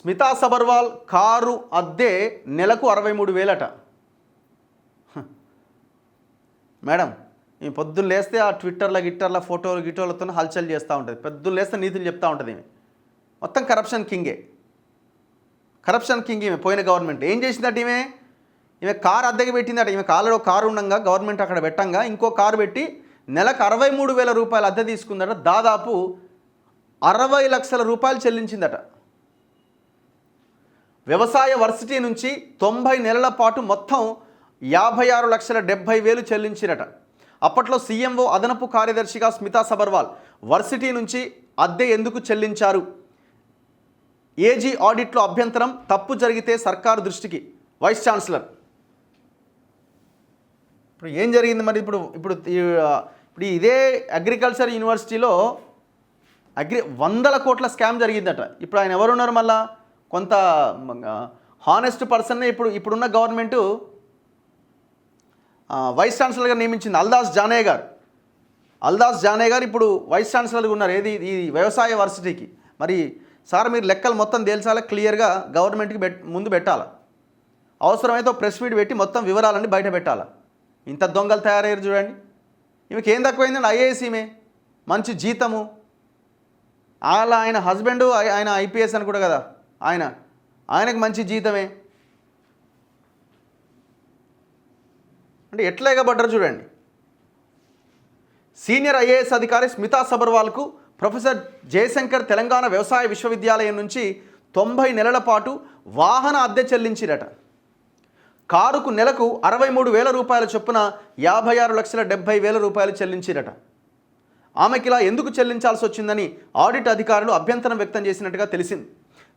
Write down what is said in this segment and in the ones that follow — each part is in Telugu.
స్మితా సబర్వాల్ కారు అద్దె నెలకు 63,000 మేడం. ఈ పొద్దున్న లేస్తే ఆ గిట్టర్ల ఫోటోలు గిటోలతో హల్చల్ చేస్తూ ఉంటుంది. పొద్దున్న లేస్తే నీతులు చెప్తూ ఉంటుంది. ఈమె మొత్తం కరప్షన్ కింగే. ఈమె పోయిన గవర్నమెంట్ ఏం చేసిందట? ఈమె కారు అద్దెకి పెట్టిందట. ఈమె కారులో కారు ఉండగా గవర్నమెంట్ అక్కడ పెట్టంగా ఇంకో కారు పెట్టి నెలకు 63,000 రూపాయలు అద్దె తీసుకుందట. దాదాపు 60 లక్షల రూపాయలు చెల్లించిందట. వ్యవసాయ వర్సిటీ నుంచి 90 నెలల పాటు మొత్తం 56,70,000 చెల్లించిరట. అప్పట్లో సీఎంఓ అదనపు కార్యదర్శిగా స్మితా సబర్వాల్ వర్సిటీ నుంచి అద్దె ఎందుకు చెల్లించారు? ఏజీ ఆడిట్లో అభ్యంతరం, తప్పు జరిగితే సర్కారు దృష్టికి. Vice chancellor. ఇప్పుడు ఏం జరిగింది మరి? ఇప్పుడు ఇదే అగ్రికల్చర్ యూనివర్సిటీలో 100 కోట్ల స్కామ్ జరిగిందట. ఇప్పుడు ఆయన ఎవరున్నారు? మళ్ళా కొంత హానెస్ట్ పర్సన్నే ఇప్పుడున్న గవర్నమెంటు వైస్ ఛాన్సలర్గా నియమించింది. అల్దాస్ జానయ్య గారు ఇప్పుడు వైస్ ఛాన్సలర్గా ఉన్నారు. ఏది ఈ వ్యవసాయ వర్సిటీకి. మరి సార్ మీరు లెక్కలు మొత్తం తేల్చాలా, క్లియర్గా గవర్నమెంట్కి ముందు పెట్టాలా. అవసరమైతే ప్రెస్ మీట్ పెట్టి మొత్తం వివరాలన్నీ బయట పెట్టాలా. ఇంత దొంగలు తయారయ్యారు చూడండి. ఈమెకి ఏం తక్కువైందండి? ఐఏఎస్. ఈమె మంచి జీతము. ఆయన హస్బెండ్ ఆయన ఐపీఎస్ అని కూడా కదా, ఆయనకు మంచి జీతమే. అంటే ఎట్లా ఎగబడ్డారు చూడండి. సీనియర్ ఐఏఎస్ అధికారి స్మితా సబర్వాల్కు ప్రొఫెసర్ జయశంకర్ తెలంగాణ వ్యవసాయ విశ్వవిద్యాలయం నుంచి 90 నెలల పాటు వాహన అద్దె చెల్లించిరట. కారుకు నెలకు 63,000 రూపాయల చొప్పున 56,70,000 రూపాయలు చెల్లించిరట. ఆమెకి ఇలా ఎందుకు చెల్లించాల్సి వచ్చిందని ఆడిట్ అధికారులు అభ్యంతరం వ్యక్తం చేసినట్టుగా తెలిసింది.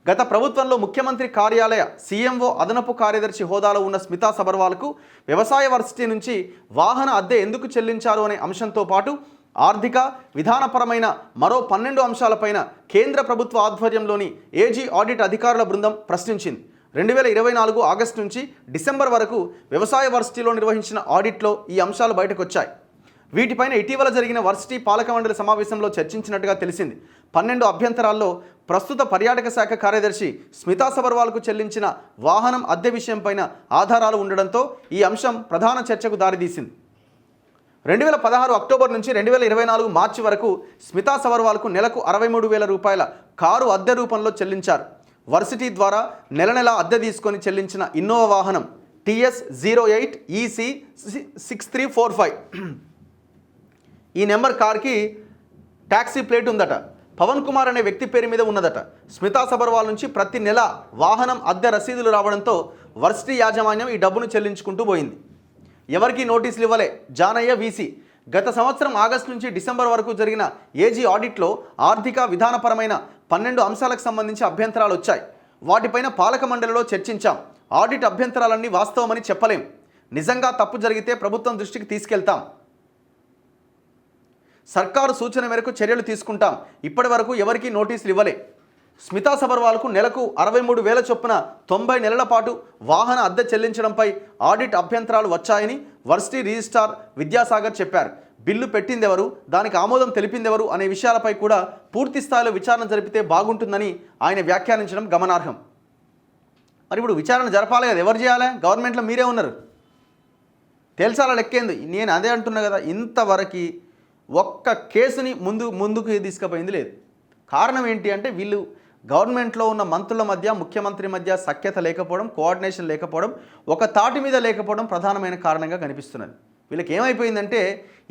గత ప్రభుత్వంలో ముఖ్యమంత్రి కార్యాలయ సీఎంఓ అదనపు కార్యదర్శి హోదాలో ఉన్న స్మితా సబర్వాల్కు వ్యవసాయ వర్సిటీ నుంచి వాహన అద్దె ఎందుకు చెల్లించారు అనే అంశంతో పాటు ఆర్థిక విధానపరమైన మరో 12 అంశాలపైన కేంద్ర ప్రభుత్వ ఆధ్వర్యంలోని ఏజీ ఆడిట్ అధికారుల బృందం ప్రశ్నించింది. 2024 ఆగస్టు నుంచి డిసెంబర్ వరకు వ్యవసాయ వర్సిటీలో నిర్వహించిన ఆడిట్లో ఈ అంశాలు బయటకు వచ్చాయి. వీటిపైన ఇటీవల జరిగిన వర్సిటీ పాలక మండలి సమావేశంలో చర్చించినట్టుగా తెలిసింది. 12 అభ్యంతరాల్లో ప్రస్తుత పర్యాటక శాఖ కార్యదర్శి స్మితా సబర్వాల్కు చెల్లించిన వాహనం అద్దె విషయంపైన ఆధారాలు ఉండడంతో ఈ అంశం ప్రధాన చర్చకు దారితీసింది. 2016 అక్టోబర్ నుంచి 2024 మార్చి వరకు స్మితా సబర్వాల్కు నెలకు 63,000 రూపాయల కారు అద్దె రూపంలో చెల్లించారు. వర్సిటీ ద్వారా నెల అద్దె తీసుకొని చెల్లించిన ఇన్నోవా వాహనం TS 08 EC 6345. ఈ నెంబర్ కార్కి ట్యాక్సీ ప్లేట్ ఉందట. పవన్ కుమార్ అనే వ్యక్తి పేరు మీద ఉన్నదట. స్మితా సబర్వాల్ నుంచి ప్రతి నెల వాహనం అద్దె రసీదులు రావడంతో వర్సిటీ యాజమాన్యం ఈ డబ్బును చెల్లించుకుంటూ పోయింది. ఎవరికీ నోటీసులు ఇవ్వలే జానయ్య వీసీ. గత సంవత్సరం ఆగస్టు నుంచి డిసెంబర్ వరకు జరిగిన ఏజీ ఆడిట్లో ఆర్థిక విధానపరమైన 12 అంశాలకు సంబంధించి అభ్యంతరాలు వచ్చాయి. వాటిపైన పాలక మండలిలో చర్చించాం. ఆడిట్ అభ్యంతరాలన్నీ వాస్తవమని చెప్పలేం. నిజంగా తప్పు జరిగితే ప్రభుత్వం దృష్టికి తీసుకెళ్తాం. సర్కారు సూచన మేరకు చర్యలు తీసుకుంటాం. ఇప్పటి వరకు ఎవరికీ నోటీసులు ఇవ్వలే. స్మితా సబర్వాల్కు నెలకు 63,000 చొప్పున 90 నెలల పాటు వాహన అద్దె చెల్లించడంపై ఆడిట్ అభ్యంతరాలు వచ్చాయని వర్సిటీ రిజిస్ట్రార్ విద్యాసాగర్ చెప్పారు. బిల్లు పెట్టిందెవరు, దానికి ఆమోదం తెలిపిందెవరు అనే విషయాలపై కూడా పూర్తి స్థాయిలో విచారణ జరిపితే బాగుంటుందని ఆయన వ్యాఖ్యానించడం గమనార్హం. మరి ఇప్పుడు విచారణ జరపాలి కదా, ఎవరు చేయాలి? గవర్నమెంట్లో మీరే ఉన్నారు, తేల్చాల లెక్కేంది. నేను అదే అంటున్నా కదా, ఇంతవరకు ఒక్క కేసుని ముందుకు తీసుకుపోయింది లేదు. కారణం ఏంటి అంటే వీళ్ళు గవర్నమెంట్లో ఉన్న మంత్రుల మధ్య ముఖ్యమంత్రి మధ్య సఖ్యత లేకపోవడం, కోఆర్డినేషన్ లేకపోవడం, ఒక తాటి మీద లేకపోవడం ప్రధానమైన కారణంగా కనిపిస్తున్నది. వీళ్ళకి ఏమైపోయిందంటే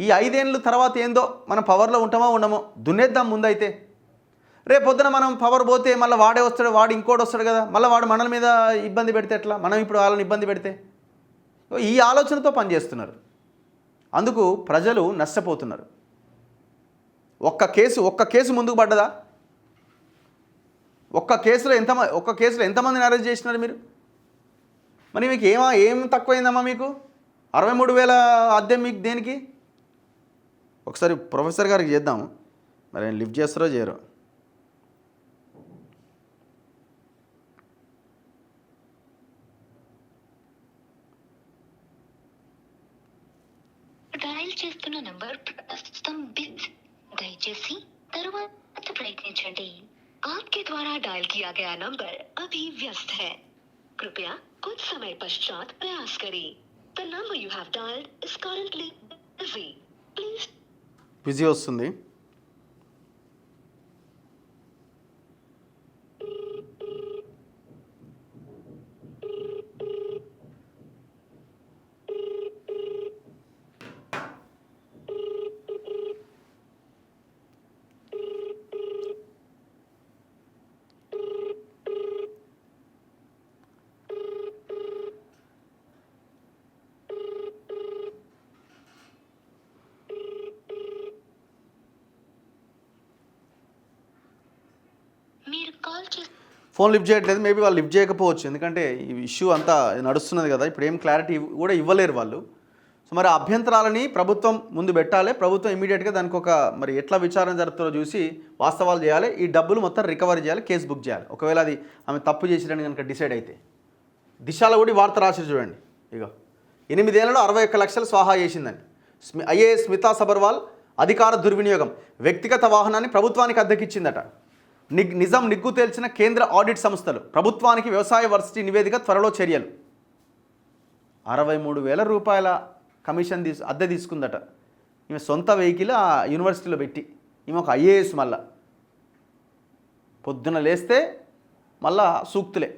ఈ 5 ఏళ్ళ తర్వాత ఏందో మనం పవర్లో ఉంటామో ఉండమో దున్నేద్దాం ముందైతే. రేపొద్దున మనం పవర్ పోతే మళ్ళీ వాడే వస్తాడు, వాడు ఇంకోటి వస్తాడు కదా, మళ్ళీ వాడు మనల మీద ఇబ్బంది పెడితే ఎట్లా? మనం ఇప్పుడు వాళ్ళని ఇబ్బంది పెడితే ఈ ఆలోచనతో పనిచేస్తున్నారు. అందుకు ప్రజలు నష్టపోతున్నారు. ఒక్క కేసు ముందుకు పడ్డదా? ఒక్క కేసులో ఎంతమందిని అరెస్ట్ చేసినారు మీరు? మరి మీకు ఏం తక్కువైందమ్మా? మీకు 63,000 అద్దె మీకు దేనికి? ఒకసారి ప్రొఫెసర్ గారికి చేద్దాము, మరి ఆయన లిఫ్ట్ చేస్తారో చేయరో. డయల్ చేస్తున్న నంబర్ ప్రస్తుతం బిజీ. దయచేసి తరువాత ప్రయత్నించండి. आपके द्वारा डायल किया गया नंबर अभी व्यस्त है। कृपया कुछ समय पश्चात प्रयास करें। The number you have dialed is currently busy. Please. Busy వస్తుంది. మీరు కాల్ చేసి ఫోన్ లిఫ్ట్ చేయట్లేదు. మేబీ వాళ్ళు లిఫ్ట్ చేయకపోవచ్చు, ఎందుకంటే ఈ ఇష్యూ అంతా నడుస్తున్నది కదా. ఇప్పుడు ఏం క్లారిటీ కూడా ఇవ్వలేరు వాళ్ళు. సో మరి ఆ అభ్యంతరాలని ప్రభుత్వం ముందు పెట్టాలి. ప్రభుత్వం ఇమీడియట్గా దానికి ఒక మరి ఎట్లా విచారణ జరుగుతుందో చూసి వాస్తవాలు చేయాలి. ఈ డబ్బులు మొత్తం రికవరీ చేయాలి, కేసు బుక్ చేయాలి. ఒకవేళ అది ఆమె తప్పు చేసిరని కనుక డిసైడ్ అయితే. దిశలో కూడా ఈ వార్త రాసి చూడండి. ఇక 8 ఏళ్లలో 61 లక్షలు స్వాహా చేసిందని. ఐఏఎస్ స్మితా సబర్వాల్ అధికార దుర్వినియోగం, వ్యక్తిగత వాహనాన్ని ప్రభుత్వానికి అద్దెకిచ్చిందట. నిజం నిగ్గు తేల్చిన కేంద్ర ఆడిట్ సంస్థలు, ప్రభుత్వానికి వ్యవసాయ వర్సిటీ నివేదిక, త్వరలో చర్యలు. 63,000 రూపాయల కమిషన్ అద్దె తీసుకుందట. ఈమె సొంత వెహికల్ ఆ యూనివర్సిటీలో పెట్టి. ఈమె ఒక ఐఏఎస్. మళ్ళా పొద్దున లేస్తే మళ్ళా సూక్తులే.